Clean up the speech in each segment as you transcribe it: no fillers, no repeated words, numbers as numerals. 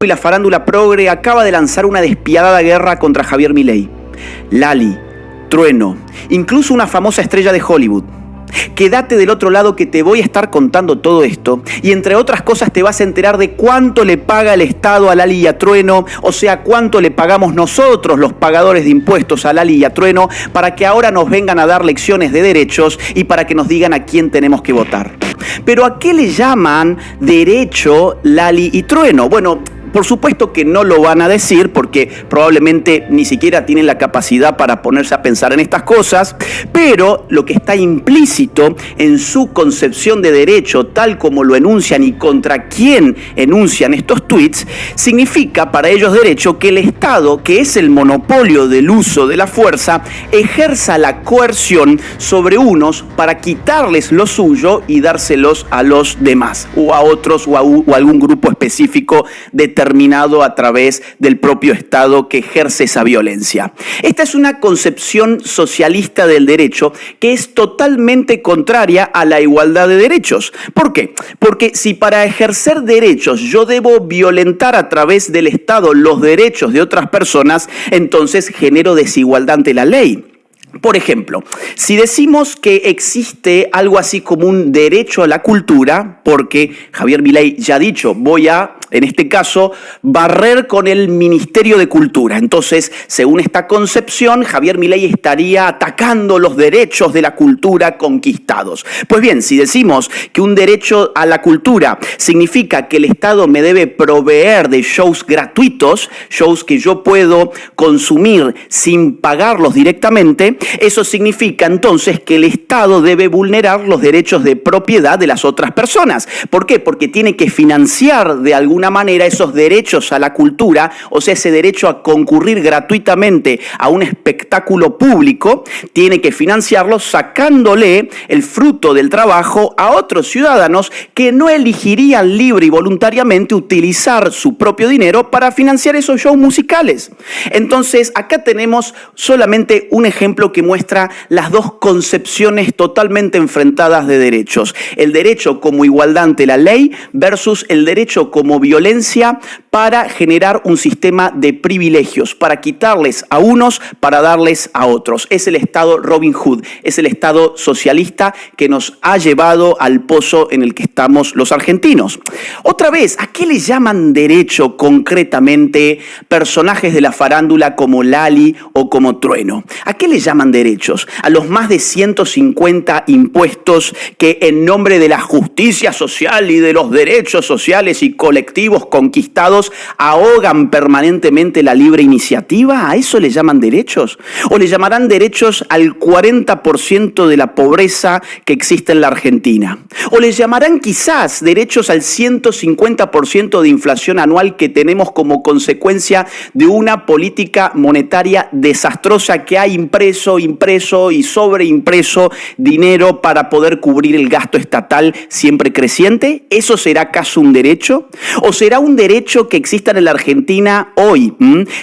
Y la farándula progre acaba de lanzar una despiadada guerra contra Javier Milei. Lali, Trueno, incluso una famosa estrella de Hollywood. Quédate del otro lado que te voy a estar contando todo esto y entre otras cosas te vas a enterar de cuánto le paga el Estado a Lali y a Trueno, o sea, cuánto le pagamos nosotros los pagadores de impuestos a Lali y a Trueno para que ahora nos vengan a dar lecciones de derechos y para que nos digan a quién tenemos que votar. Pero ¿a qué le llaman derecho Lali y Trueno? Bueno, por supuesto que no lo van a decir porque probablemente ni siquiera tienen la capacidad para ponerse a pensar en estas cosas, pero lo que está implícito en su concepción de derecho, tal como lo enuncian y contra quién enuncian estos tweets, significa para ellos derecho que el Estado, que es el monopolio del uso de la fuerza, ejerza la coerción sobre unos para quitarles lo suyo y dárselos a los demás, o a otros, o a algún grupo específico determinado a través del propio Estado que ejerce esa violencia. Esta es una concepción socialista del derecho que es totalmente contraria a la igualdad de derechos. ¿Por qué? Porque si para ejercer derechos yo debo violentar a través del Estado los derechos de otras personas, entonces genero desigualdad ante la ley. Por ejemplo, si decimos que existe algo así como un derecho a la cultura, porque Javier Milei ya ha dicho, voy a, en este caso, barrer con el Ministerio de Cultura. Entonces, según esta concepción, Javier Milei estaría atacando los derechos de la cultura conquistados. Pues bien, si decimos que un derecho a la cultura significa que el Estado me debe proveer de shows gratuitos, shows que yo puedo consumir sin pagarlos directamente, eso significa entonces que el Estado debe vulnerar los derechos de propiedad de las otras personas. ¿Por qué? Porque tiene que financiar de alguna manera esos derechos a la cultura, o sea, ese derecho a concurrir gratuitamente a un espectáculo público, tiene que financiarlo sacándole el fruto del trabajo a otros ciudadanos que no elegirían libre y voluntariamente utilizar su propio dinero para financiar esos shows musicales. Entonces, acá tenemos solamente un ejemplo que muestra las dos concepciones totalmente enfrentadas de derechos. El derecho como igualdad ante la ley versus el derecho como violencia para generar un sistema de privilegios, para quitarles a unos, para darles a otros. Es el Estado Robin Hood, es el Estado socialista que nos ha llevado al pozo en el que estamos los argentinos. Otra vez, ¿a qué le llaman derecho concretamente personajes de la farándula como Lali o como Trueno? ¿A qué le llaman derechos? A los más de 150 impuestos que en nombre de la justicia social y de los derechos sociales y colectivos conquistados ahogan permanentemente la libre iniciativa. ¿A eso le llaman derechos? ¿O le llamarán derechos al 40% de la pobreza que existe en la Argentina? ¿O le llamarán quizás derechos al 150% de inflación anual que tenemos como consecuencia de una política monetaria desastrosa que ha impreso y sobreimpreso dinero para poder cubrir el gasto estatal siempre creciente? ¿Eso será acaso un derecho? ¿O será un derecho que exista en la Argentina hoy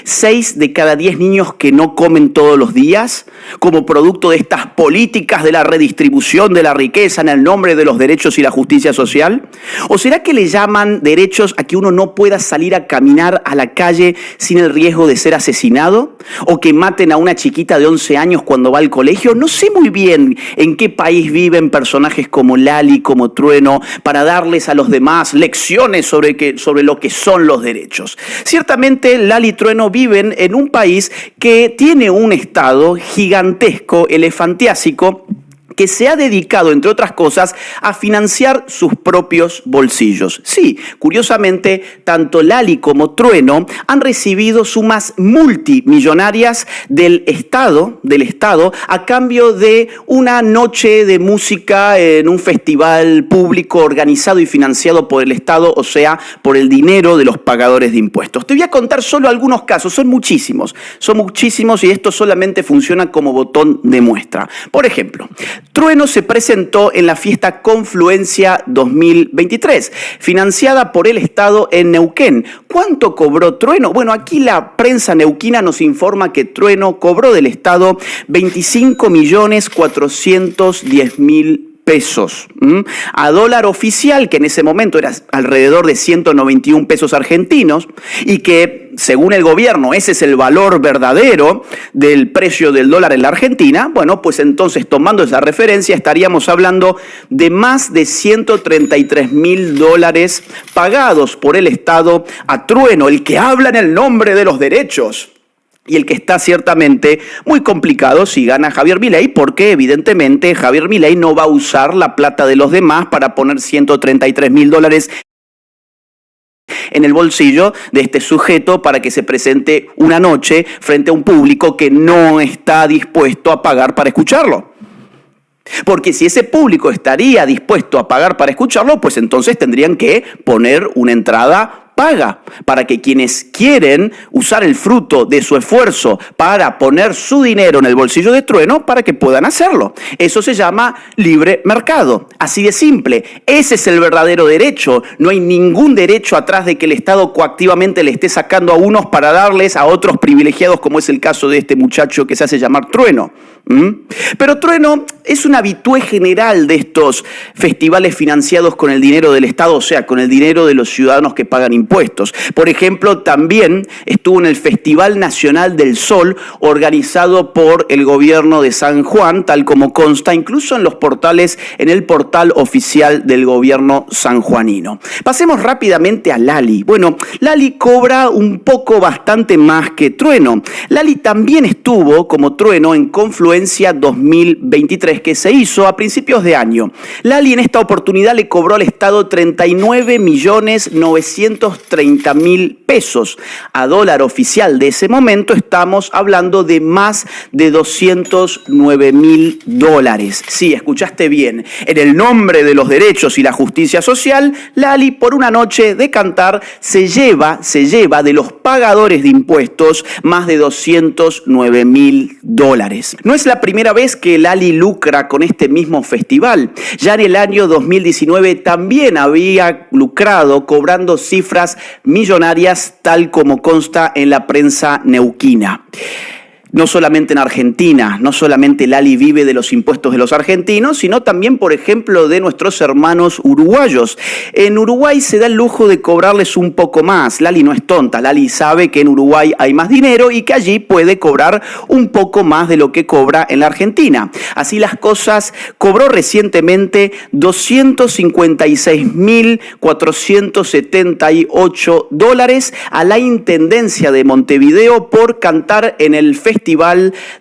6 de cada 10 niños que no comen todos los días como producto de estas políticas de la redistribución de la riqueza en el nombre de los derechos y la justicia social? ¿O será que le llaman derechos a que uno no pueda salir a caminar a la calle sin el riesgo de ser asesinado? ¿O que maten a una chiquita de 11 años cuando va al colegio? No sé muy bien en qué país viven personajes como Lali, como Trueno, para darles a los demás lecciones sobre lo que son los derechos. Ciertamente, Lali y Trueno viven en un país que tiene un Estado gigantesco, elefantiásico, que se ha dedicado, entre otras cosas, a financiar sus propios bolsillos. Sí, curiosamente, tanto Lali como Trueno han recibido sumas multimillonarias del Estado, a cambio de una noche de música en un festival público organizado y financiado por el Estado, o sea, por el dinero de los pagadores de impuestos. Te voy a contar solo algunos casos, son muchísimos y esto solamente funciona como botón de muestra. Por ejemplo, Trueno se presentó en la fiesta Confluencia 2023, financiada por el Estado en Neuquén. ¿Cuánto cobró Trueno? Bueno, aquí la prensa neuquina nos informa que Trueno cobró del Estado 25.410.000 pesos. A dólar oficial, que en ese momento era alrededor de 191 pesos argentinos, y que según el gobierno ese es el valor verdadero del precio del dólar en la Argentina, bueno, pues entonces tomando esa referencia estaríamos hablando de más de 133.000 dólares pagados por el Estado a Trueno, el que habla en el nombre de los derechos. Y el que está ciertamente muy complicado si gana Javier Milei, porque evidentemente Javier Milei no va a usar la plata de los demás para poner 133.000 dólares en el bolsillo de este sujeto para que se presente una noche frente a un público que no está dispuesto a pagar para escucharlo. Porque si ese público estaría dispuesto a pagar para escucharlo, pues entonces tendrían que poner una entrada paga para que quienes quieren usar el fruto de su esfuerzo para poner su dinero en el bolsillo de Trueno, para que puedan hacerlo. Eso se llama libre mercado. Así de simple. Ese es el verdadero derecho. No hay ningún derecho atrás de que el Estado coactivamente le esté sacando a unos para darles a otros privilegiados, como es el caso de este muchacho que se hace llamar Trueno. Pero Trueno es un habitué general de estos festivales financiados con el dinero del Estado, o sea, con el dinero de los ciudadanos que pagan impuestos. Por ejemplo, también estuvo en el Festival Nacional del Sol, organizado por el gobierno de San Juan, tal como consta incluso en los portales, en el portal oficial del gobierno sanjuanino. Pasemos rápidamente a Lali. Bueno, Lali cobra un poco bastante más que Trueno. Lali también estuvo, como Trueno, en Confluencia 2023, que se hizo a principios de año. Lali en esta oportunidad le cobró al Estado 39.930.000 pesos. A dólar oficial de ese momento estamos hablando de más de 209.000 dólares. Sí, escuchaste bien. En el nombre de los derechos y la justicia social, Lali por una noche de cantar se lleva de los pagadores de impuestos más de 209.000 dólares. No es la primera vez que Lali lucra con este mismo festival. Ya en el año 2019 también había lucrado cobrando cifras millonarias, tal como consta en la prensa neuquina. No solamente en Argentina, no solamente Lali vive de los impuestos de los argentinos, sino también, por ejemplo, de nuestros hermanos uruguayos. En Uruguay se da el lujo de cobrarles un poco más. Lali no es tonta, Lali sabe que en Uruguay hay más dinero y que allí puede cobrar un poco más de lo que cobra en la Argentina. Así las cosas, cobró recientemente 256.478 dólares a la Intendencia de Montevideo por cantar en el festival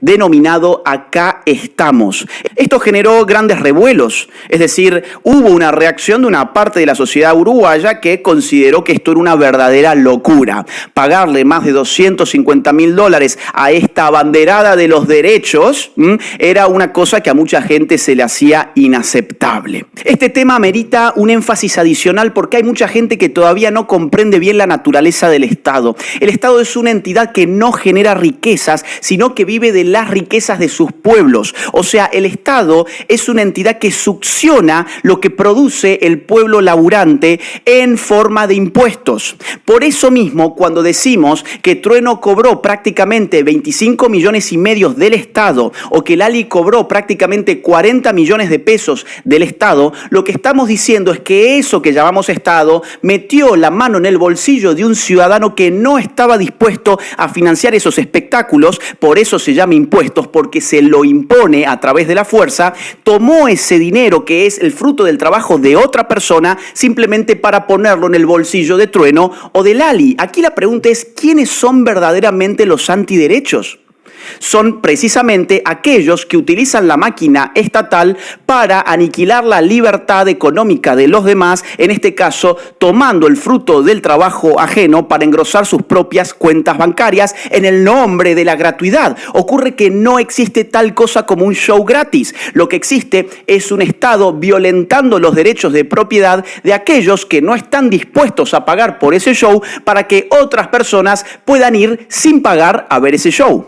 denominado Acá Estamos. Esto generó grandes revuelos, es decir, hubo una reacción de una parte de la sociedad uruguaya que consideró que esto era una verdadera locura. Pagarle más de 250.000 dólares a esta abanderada de los derechos era una cosa que a mucha gente se le hacía inaceptable. Este tema amerita un énfasis adicional porque hay mucha gente que todavía no comprende bien la naturaleza del Estado. El Estado es una entidad que no genera riquezas, sino que vive de las riquezas de sus pueblos. O sea, el Estado es una entidad que succiona lo que produce el pueblo laburante en forma de impuestos. Por eso mismo, cuando decimos que Trueno cobró prácticamente 25 millones y medio del Estado o que Lali cobró prácticamente 40 millones de pesos del Estado, lo que estamos diciendo es que eso que llamamos Estado metió la mano en el bolsillo de un ciudadano que no estaba dispuesto a financiar esos espectáculos. Por eso se llama impuestos, porque se lo impone a través de la fuerza, tomó ese dinero que es el fruto del trabajo de otra persona simplemente para ponerlo en el bolsillo de Trueno o de Lali. Aquí la pregunta es, ¿quiénes son verdaderamente los antiderechos? Son precisamente aquellos que utilizan la máquina estatal para aniquilar la libertad económica de los demás, en este caso tomando el fruto del trabajo ajeno para engrosar sus propias cuentas bancarias en el nombre de la gratuidad. Ocurre que no existe tal cosa como un show gratis. Lo que existe es un Estado violentando los derechos de propiedad de aquellos que no están dispuestos a pagar por ese show para que otras personas puedan ir sin pagar a ver ese show.